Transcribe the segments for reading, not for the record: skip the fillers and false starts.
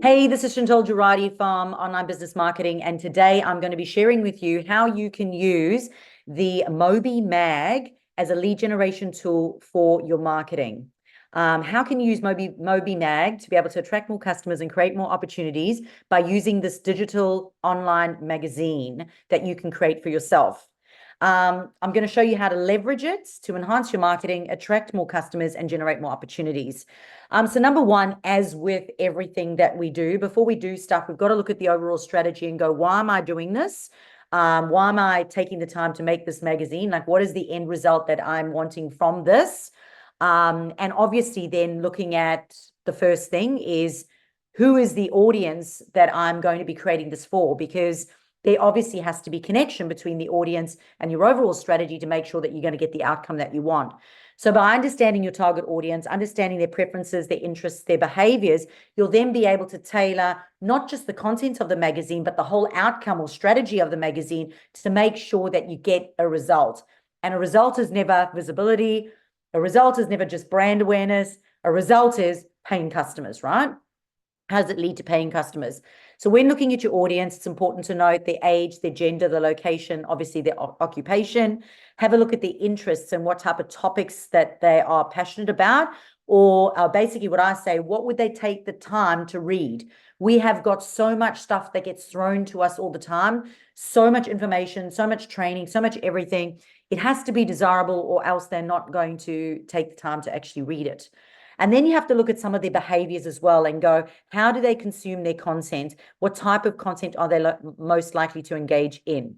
Hey, this is Chantal Gerardy from Online Business Marketing, and today I'm going to be sharing with you how you can use the Mobimag as a lead generation tool for your marketing. How can you use Mobimag to be able to attract more customers and create more opportunities by using this digital online magazine that you can create for yourself? I'm going to show you how to leverage it to enhance your marketing, attract more customers, and generate more opportunities. So number one, as with everything that we do, before we do stuff, we've got to look at the overall strategy and go, why am I doing this? Why am I taking the time to make this magazine? Like, what is the end result that I'm wanting from this? And obviously then looking at the first thing is, who is the audience that I'm going to be creating this for? Because there obviously has to be connection between the audience and your overall strategy to make sure that you're going to get the outcome that you want. So by understanding your target audience, understanding their preferences, their interests, their behaviors, you'll then be able to tailor not just the content of the magazine, but the whole outcome or strategy of the magazine to make sure that you get a result. And a result is never visibility. A result is never just brand awareness. A result is paying customers, right? How does it lead to paying customers? So when looking at your audience, it's important to note their age, their gender, the location, obviously their occupation. Have a look at their interests and what type of topics that they are passionate about. Or basically what I say, what would they take the time to read? We have got so much stuff that gets thrown to us all the time, so much information, so much training, so much everything. It has to be desirable or else they're not going to take the time to actually read it. And then you have to look at some of their behaviors as well and go, how do they consume their content? What type of content are they most likely to engage in?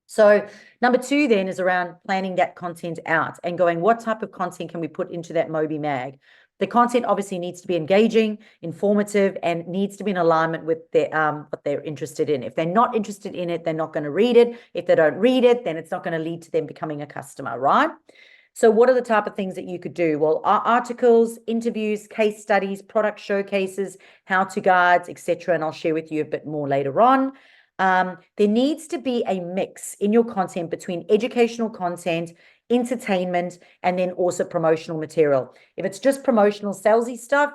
So number two then is around planning that content out and going, what type of content can we put into that Mobimag? The content obviously needs to be engaging, informative, and needs to be in alignment with their what they're interested in. If they're not interested in it, they're not going to read it. If they don't read it, then it's not going to lead to them becoming a customer, right? So what are the type of things that you could do? Well, articles, interviews, case studies, product showcases, how-to guides, etc. And I'll share with you a bit more later on. There needs to be a mix in your content between educational content, entertainment, and then also promotional material. If it's just promotional salesy stuff,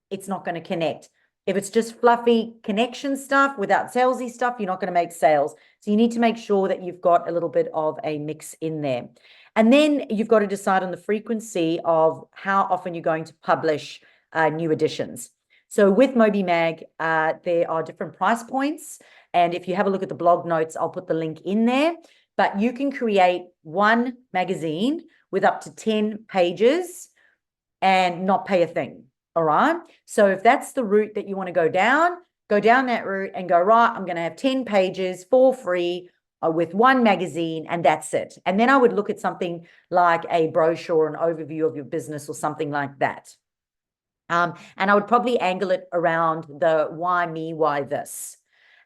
it's not going to connect. If it's just fluffy connection stuff without salesy stuff, you're not going to make sales. So you need to make sure that you've got a little bit of a mix in there. And then you've got to decide on the frequency of how often you're going to publish new editions. So with Mobimag, there are different price points. And if you have a look at the blog notes, I'll put the link in there. But you can create one magazine with up to 10 pages and not pay a thing. All right. So if that's the route that you want to go down that route and go, right, I'm going to have 10 pages for free with one magazine, and that's it. And then I would look at something like a brochure, an overview of your business or something like that. And I would probably angle it around the why me, why this.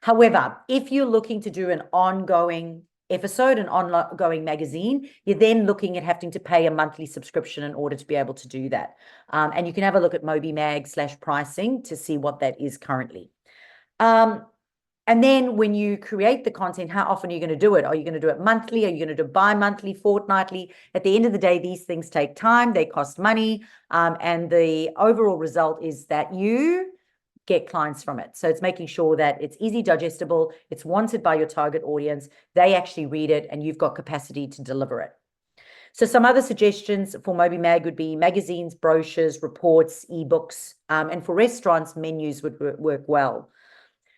However, if you're looking to do an ongoing episode, an ongoing magazine, you're then looking at having to pay a monthly subscription in order to be able to do that. And you can have a look at Mobimag/pricing to see what that is currently. And then when you create the content, how often are you going to do it? Are you going to do it monthly? Are you going to do bi-monthly, fortnightly? At the end of the day, these things take time, they cost money, and the overall result is that you get clients from it. So it's making sure that it's easy digestible, it's wanted by your target audience, they actually read it, and you've got capacity to deliver it. So some other suggestions for Mobimag would be magazines, brochures, reports, ebooks, and for restaurants, menus would work well.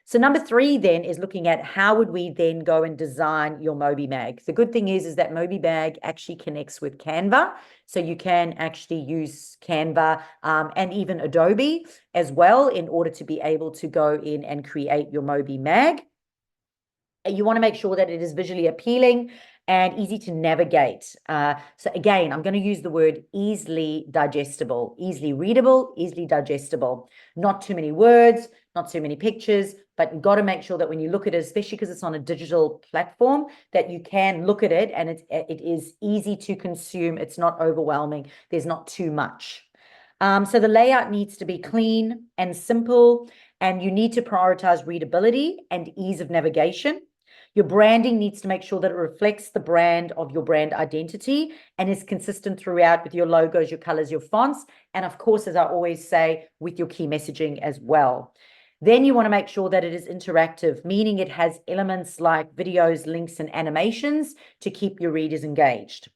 So number three then is looking at how would we then go and design your Mobimag. The good thing is that Mobimag actually connects with Canva. So you can actually use Canva and even Adobe as well in order to be able to go in and create your Mobimag. You want to make sure that it is visually appealing and easy to navigate. So again, I'm going to use the word easily digestible, easily readable, easily digestible. Not too many words, not too many pictures, but you've got to make sure that when you look at it, especially because it's on a digital platform, that you can look at it and it is easy to consume. It's not overwhelming. There's not too much. So the layout needs to be clean and simple, and you need to prioritize readability and ease of navigation. Your branding needs to make sure that it reflects the brand of your brand identity and is consistent throughout with your logos, your colors, your fonts, and of course, as I always say, with your key messaging as well. Then you want to make sure that it is interactive, meaning it has elements like videos, links, and animations to keep your readers engaged.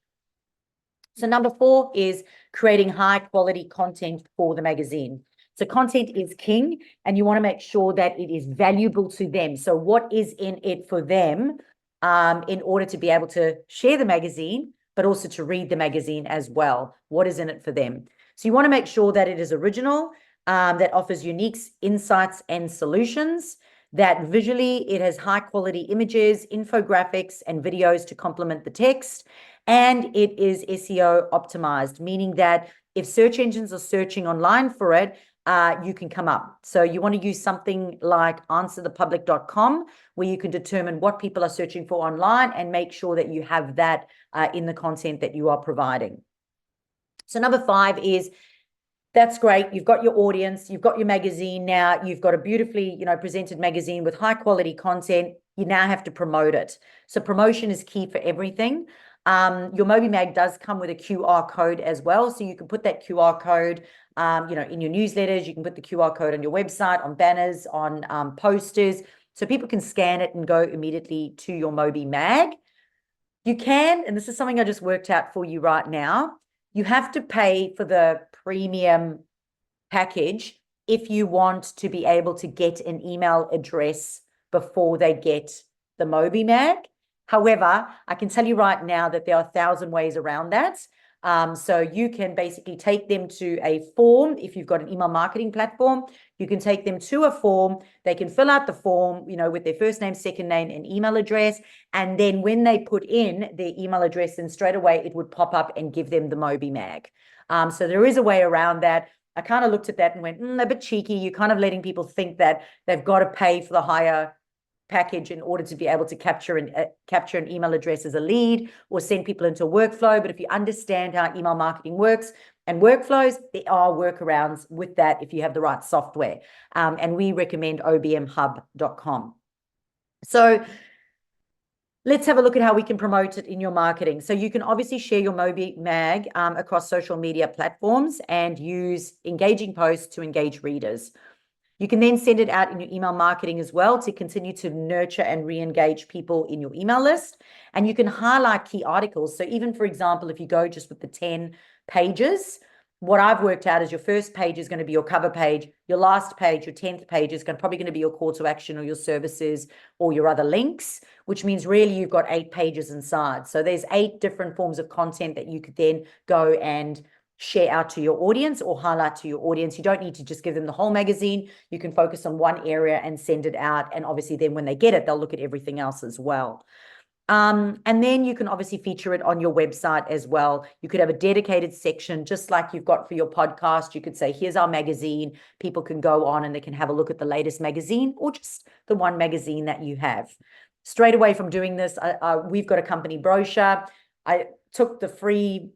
So number 4 is creating high quality content for the magazine. So content is king, and you want to make sure that it is valuable to them. So what is in it for them, in order to be able to share the magazine, but also to read the magazine as well? What is in it for them? So you want to make sure that it is original, that offers unique insights and solutions, that visually it has high quality images, infographics, and videos to complement the text, and it is SEO optimized, meaning that if search engines are searching online for it, you can come up. So you want to use something like answerthepublic.com, where you can determine what people are searching for online and make sure that you have that in the content that you are providing. So number 5 is, that's great. You've got your audience, you've got your magazine now, you've got a beautifully, presented magazine with high quality content. You now have to promote it. So promotion is key for everything. Your Mobimag does come with a QR code as well. So you can put that QR code, in your newsletters. You can put the QR code on your website, on banners, on posters, so people can scan it and go immediately to your Mobimag. You can, and this is something I just worked out for you right now, you have to pay for the premium package if you want to be able to get an email address before they get the Mobimag. However, I can tell you right now that there are 1,000 ways around that. So you can basically take them to a form. If you've got an email marketing platform, you can take them to a form. They can fill out the form, with their first name, second name, and email address. And then when they put in their email address, then straight away it would pop up and give them the Mobimag. So there is a way around that. I kind of looked at that and went, a bit cheeky. You're kind of letting people think that they've got to pay for the higher package in order to be able to capture an email address as a lead or send people into a workflow. But if you understand how email marketing works and workflows, there are workarounds with that if you have the right software. And we recommend obmhub.com. So let's have a look at how we can promote it in your marketing. So you can obviously share your Mobimag across social media platforms and use engaging posts to engage readers. You can then send it out in your email marketing as well to continue to nurture and re-engage people in your email list. And you can highlight key articles. So even, for example, if you go just with the 10 pages, what I've worked out is your first page is going to be your cover page. Your last page, your 10th page, is probably going to be your call to action or your services or your other links, which means really you've got 8 pages inside. So there's 8 different forms of content that you could then go and share out to your audience or highlight to your audience. You don't need to just give them the whole magazine. You can focus on one area and send it out. And obviously then when they get it, they'll look at everything else as well. And then you can obviously feature it on your website as well. You could have a dedicated section, just like you've got for your podcast. You could say, here's our magazine. People can go on and they can have a look at the latest magazine or just the one magazine that you have. Straight away from doing this, we've got a company brochure. I took the free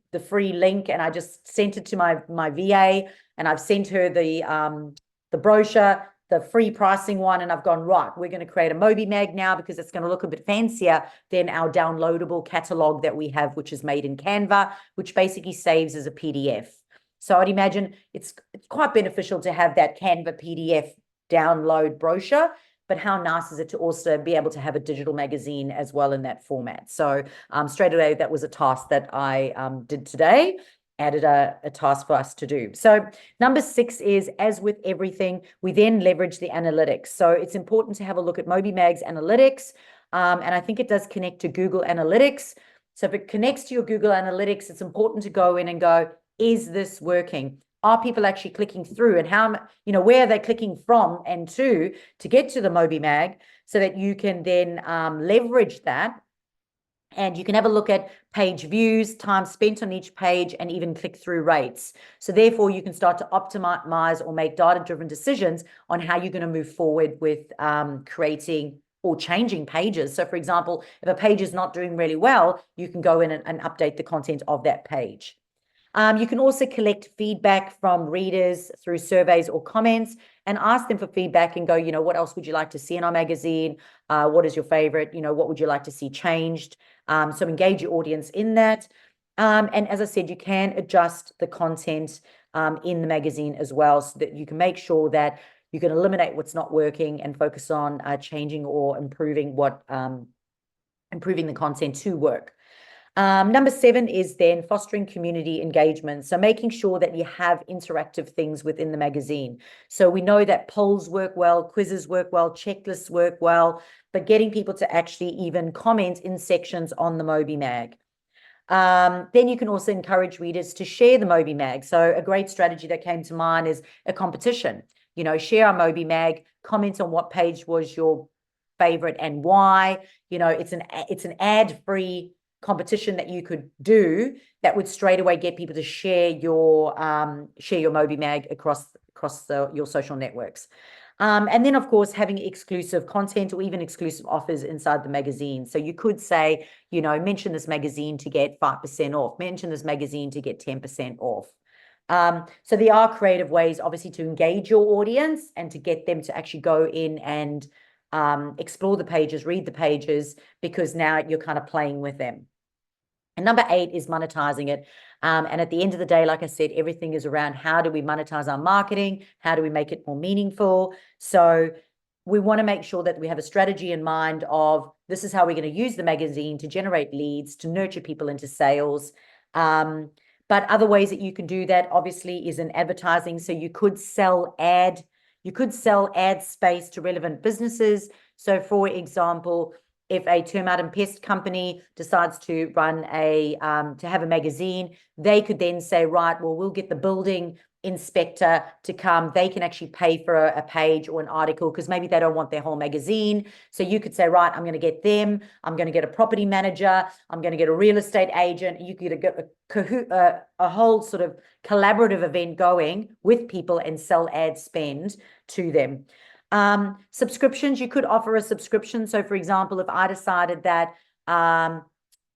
link and I just sent it to my VA, and I've sent her the brochure, the free pricing one, and I've gone, right, we're going to create a Mobimag now because it's going to look a bit fancier than our downloadable catalog that we have, which is made in Canva, which basically saves as a PDF. So I'd imagine it's quite beneficial to have that Canva PDF download brochure, but how nice is it to also be able to have a digital magazine as well in that format? So straight away, that was a task that I did today, added a task for us to do. So number 6 is, as with everything, we then leverage the analytics. So it's important to have a look at Mobimag's analytics. And I think it does connect to Google Analytics. So if it connects to your Google Analytics, it's important to go in and go, is this working? Are people actually clicking through, and how, where are they clicking from and to get to the Mobimag, so that you can then leverage that, and you can have a look at page views, time spent on each page, and even click-through rates. So therefore, you can start to optimize or make data-driven decisions on how you're going to move forward with creating or changing pages. So for example, if a page is not doing really well, you can go in and update the content of that page. You can also collect feedback from readers through surveys or comments and ask them for feedback and go, what else would you like to see in our magazine? What is your favorite? What would you like to see changed? So engage your audience in that. And as I said, you can adjust the content in the magazine as well, so that you can make sure that You can eliminate what's not working and focus on changing or improving improving the content to work. Number 7 is then fostering community engagement. So making sure that you have interactive things within the magazine. So we know that polls work well, quizzes work well, checklists work well, but getting people to actually even comment in sections on the Mobimag. Then you can also encourage readers to share the Mobimag. So a great strategy that came to mind is a competition. Share our Mobimag, comment on what page was your favorite and why. It's an ad-free competition that you could do that would straight away get people to share your Mobimag across your social networks. And then, of course, having exclusive content or even exclusive offers inside the magazine. So you could say, mention this magazine to get 5% off, mention this magazine to get 10% off. So there are creative ways, obviously, to engage your audience and to get them to actually go in and explore the pages, read the pages, because now you're kind of playing with them. And number 8 is monetizing it. And at the end of the day, like I said, everything is around how do we monetize our marketing? How do we make it more meaningful? So we want to make sure that we have a strategy in mind of this is how we're going to use the magazine to generate leads, to nurture people into sales. But other ways that you can do that, obviously, is in advertising. So you could sell ad space to relevant businesses. So for example, if a termite and pest company decides to run to have a magazine, they could then say, right, well, we'll get the building inspector to come. They can actually pay for a page or an article because maybe they don't want their whole magazine. So you could say, right, I'm going to get them. I'm going to get a property manager. I'm going to get a real estate agent. You could get a whole sort of collaborative event going with people and sell ad spend to them. Subscriptions, you could offer a subscription. So for example, if I decided that and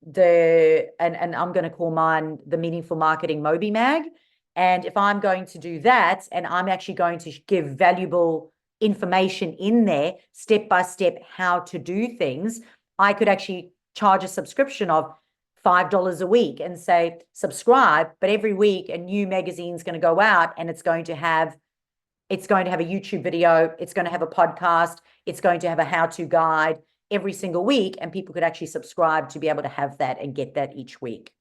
I'm going to call mine the Meaningful Marketing Mobimag, and if I'm going to do that and I'm actually going to give valuable information in there, step by step, how to do things, I could actually charge a subscription of $5 a week and say, subscribe, but every week a new magazine's going to go out and it's going to have a YouTube video, it's going to have a podcast, it's going to have a how-to guide every single week, and people could actually subscribe to be able to have that and get that each week.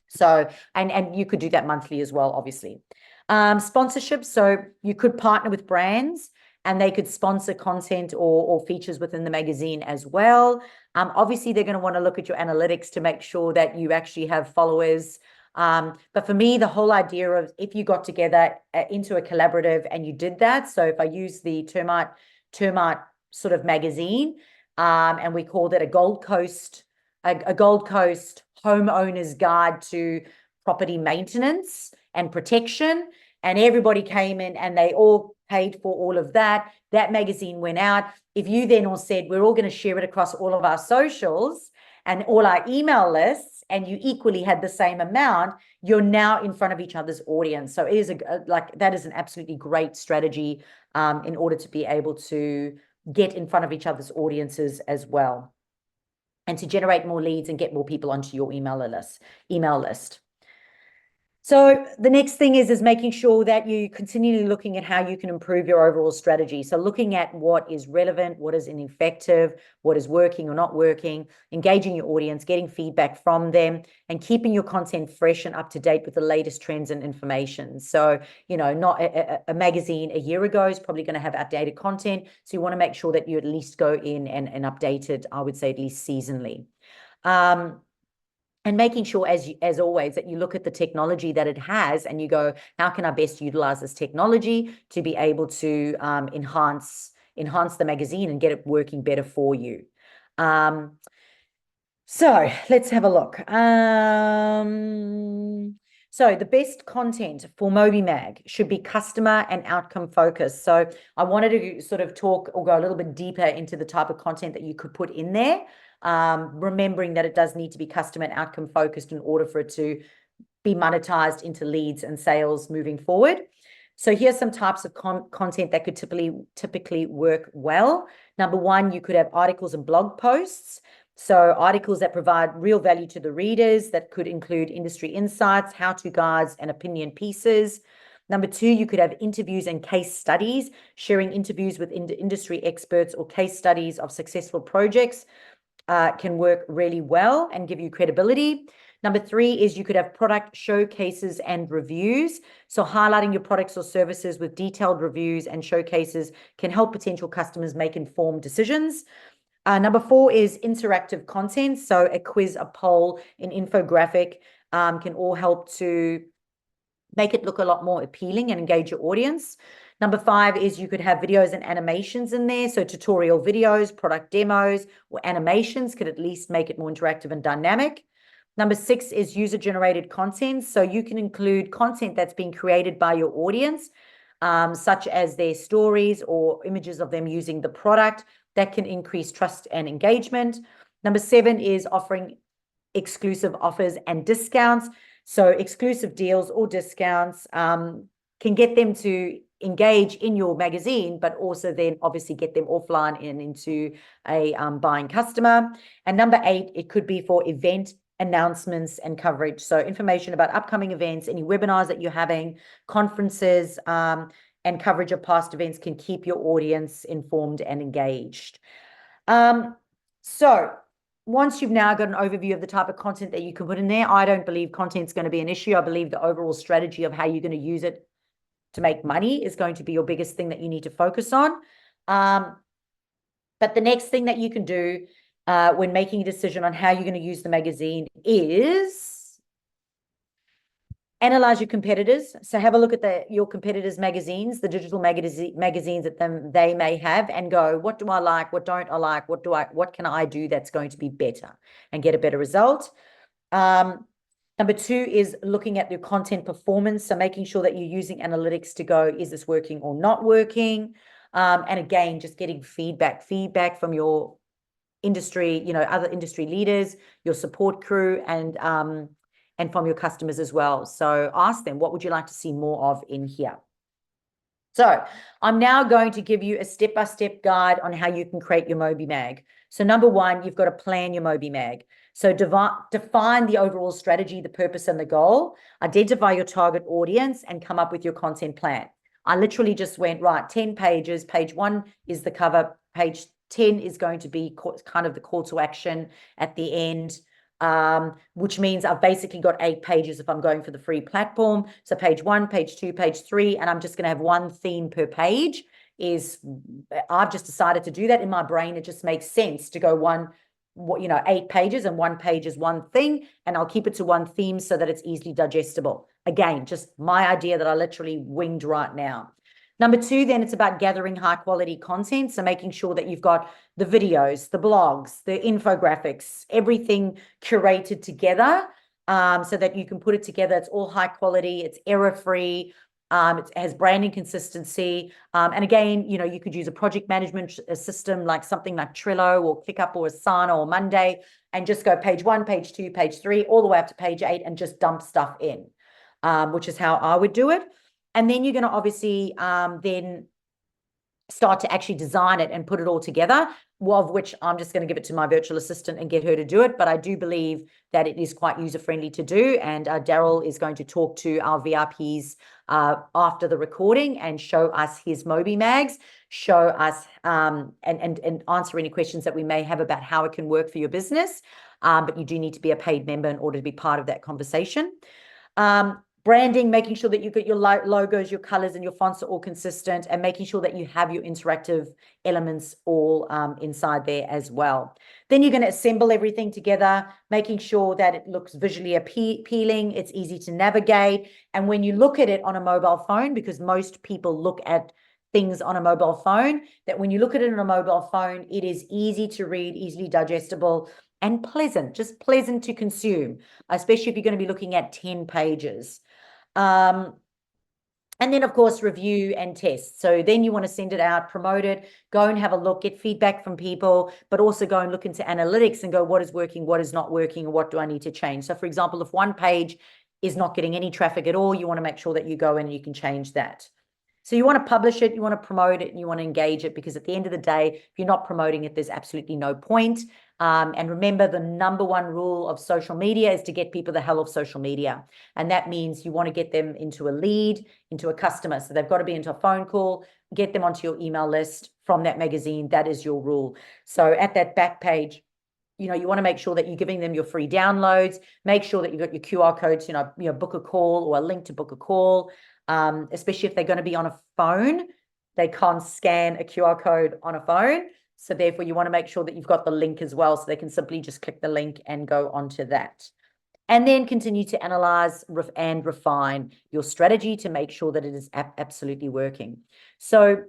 So, and you could do that monthly as well, obviously. Sponsorships, so you could partner with brands and they could sponsor content or features within the magazine as well. Obviously, they're going to want to look at your analytics to make sure that you actually have followers. But for me, the whole idea of if you got together into a collaborative and you did that, so if I use the termite sort of magazine, and we called it a Gold Coast homeowner's guide to property maintenance and protection, and everybody came in and they all paid for all of that. That magazine went out. If you then all said, we're all going to share it across all of our socials and all our email lists, and you equally had the same amount, you're now in front of each other's audience. So it is that is an absolutely great strategy in order to be able to get in front of each other's audiences as well, and to generate more leads and get more people onto your email list. So the next thing is making sure that you continually looking at how you can improve your overall strategy. So looking at what is relevant, what is ineffective, what is working or not working, engaging your audience, getting feedback from them, and keeping your content fresh and up to date with the latest trends and information. So, not a magazine a year ago is probably going to have outdated content. So you want to make sure that you at least go in and update it, I would say at least seasonally. And making sure, as always, that you look at the technology that it has and you go, how can I best utilize this technology to be able to enhance the magazine and get it working better for you? So let's have a look. So the best content for Mobimag should be customer and outcome focused. So I wanted to sort of talk or go a little bit deeper into the type of content that you could put in there. Remembering that it does need to be customer and outcome focused in order for it to be monetized into leads and sales moving forward. So here's some types of content that could typically work well. Number 1, you could have articles and blog posts. So articles that provide real value to the readers that could include industry insights, how-to guides, and opinion pieces. Number two, you could have interviews and case studies, sharing interviews with industry experts or case studies of successful projects can work really well and give you credibility. Number three is you could have product showcases and reviews. So highlighting your products or services with detailed reviews and showcases can help potential customers make informed decisions. Number four is interactive content. So a quiz, a poll, an infographic can all help to make it look a lot more appealing and engage your audience. Number five is you could have videos and animations in there. So tutorial videos, product demos, or animations could at least make it more interactive and dynamic. Number six is user-generated content. So you can include content that's being created by your audience, such as their stories or images of them using the product. That can increase trust and engagement. Number seven is offering exclusive offers and discounts. So exclusive deals or discounts can get them to engage in your magazine, but also then obviously get them offline and into a buying customer. And number eight, it could be for event announcements and coverage. So information about upcoming events, any webinars that you're having, conferences, and coverage of past events can keep your audience informed and engaged. So once you've now got an overview of the type of content that you can put in there, I don't believe content's going to be an issue. I believe the overall strategy of how you're going to use it to make money is going to be your biggest thing that you need to focus on. But the next thing that you can do when making a decision on how you're going to use the magazine is analyze your competitors. So have a look at your competitors' magazines, the digital magazines that they may have, and go, what do I like? What don't I like? What can I do that's going to be better and get a better result? Number two is looking at your content performance. So making sure that you're using analytics to go, is this working or not working? And again, just getting feedback from your industry, other industry leaders, your support crew, and from your customers as well. So ask them, what would you like to see more of in here? So I'm now going to give you a step-by-step guide on how you can create your Mobimag. So number one, you've got to plan your Mobimag. So define the overall strategy, the purpose, and the goal. Identify your target audience and come up with your content plan. I literally just went, right, 10 pages. Page one is the cover. Page 10 is going to be kind of the call to action at the end. Which means I've basically got 8 pages if I'm going for the free platform. So page 1, page 2, page 3, and I'm just going to have one theme per page. I've just decided to do that in my brain. It just makes sense to go 8 pages, and 1 page is one thing, and I'll keep it to one theme so that it's easily digestible. Again, just my idea that I literally winged right now. Number two, then it's about gathering high quality content. So making sure that you've got the videos, the blogs, the infographics, everything curated together so that you can put it together. It's all high quality, it's error-free, it has branding consistency. And again, you could use a project management system like something like Trello or ClickUp or Asana or Monday, and just go page 1, page 2, page 3, all the way up to page 8 and just dump stuff in, which is how I would do it. And then you're going to obviously then start to actually design it and put it all together, of which I'm just going to give it to my virtual assistant and get her to do it. But I do believe that it is quite user-friendly to do. And Daryl is going to talk to our VIPs after the recording and show us his Mobimags, show us and answer any questions that we may have about how it can work for your business. But you do need to be a paid member in order to be part of that conversation. Branding, making sure that you've got your logos, your colors, and your fonts are all consistent, and making sure that you have your interactive elements all inside there as well. Then you're going to assemble everything together, making sure that it looks visually appealing, it's easy to navigate. And when you look at it on a mobile phone, because most people look at things on a mobile phone, that when you look at it on a mobile phone, it is easy to read, easily digestible, and pleasant, just pleasant to consume, especially if you're going to be looking at 10 pages. And then, of course, review and test. So then you want to send it out, promote it, go and have a look, get feedback from people, but also go and look into analytics and go, what is working, what is not working, and what do I need to change? So, for example, if one page is not getting any traffic at all, you want to make sure that you go in and you can change that. So you want to publish it, you want to promote it, and you want to engage it, because at the end of the day, if you're not promoting it, there's absolutely no point. And remember, the number one rule of social media is to get people the hell off social media. And that means you want to get them into a lead, into a customer. So they've got to be into a phone call, get them onto your email list from that magazine. That is your rule. So at that back page, you want to make sure that you're giving them your free downloads. Make sure that you've got your QR codes, book a call or a link to book a call, especially if they're going to be on a phone. They can't scan a QR code on a phone. So therefore, you want to make sure that you've got the link as well, so they can simply just click the link and go onto that. And then continue to analyze and refine your strategy to make sure that it is absolutely working. So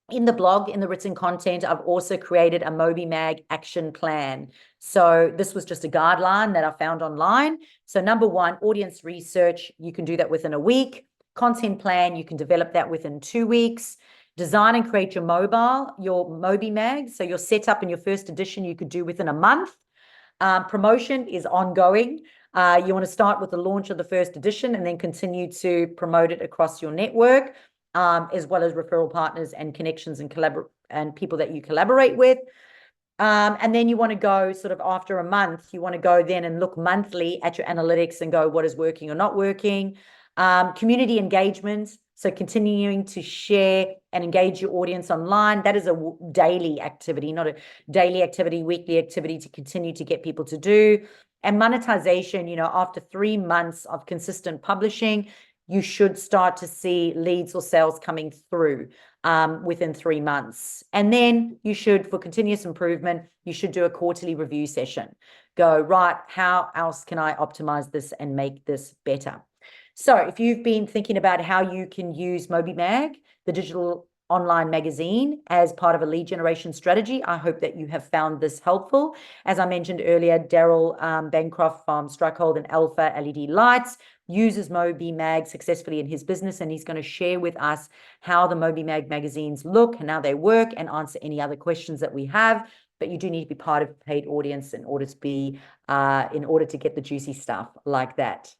in the blog, in the written content, I've also created a Mobimag action plan. So this was just a guideline that I found online. So number one, audience research, you can do that within a week. Content plan, you can develop that within 2 weeks. Design and create your Mobimag. So your setup and your first edition, you could do within a month. Promotion is ongoing. You want to start with the launch of the first edition and then continue to promote it across your network, as well as referral partners and connections and people that you collaborate with. And then you want to go sort of after a month, you want to go then and look monthly at your analytics and go, what is working or not working. Community engagement. So continuing to share and engage your audience online. That is a daily activity, not a daily activity, weekly activity to continue to get people to do. And monetization, after 3 months of consistent publishing, you should start to see leads or sales coming through within 3 months. And then you should, for continuous improvement, you should do a quarterly review session. Go, right, how else can I optimize this and make this better? So if you've been thinking about how you can use Mobimag, the digital online magazine, as part of a lead generation strategy, I hope that you have found this helpful. As I mentioned earlier, Daryl Bancroft from Strikehold and Alpha LED Lights uses Mobimag successfully in his business, and he's going to share with us how the Mobimag magazines look and how they work and answer any other questions that we have. But you do need to be part of a paid audience in order to get the juicy stuff like that.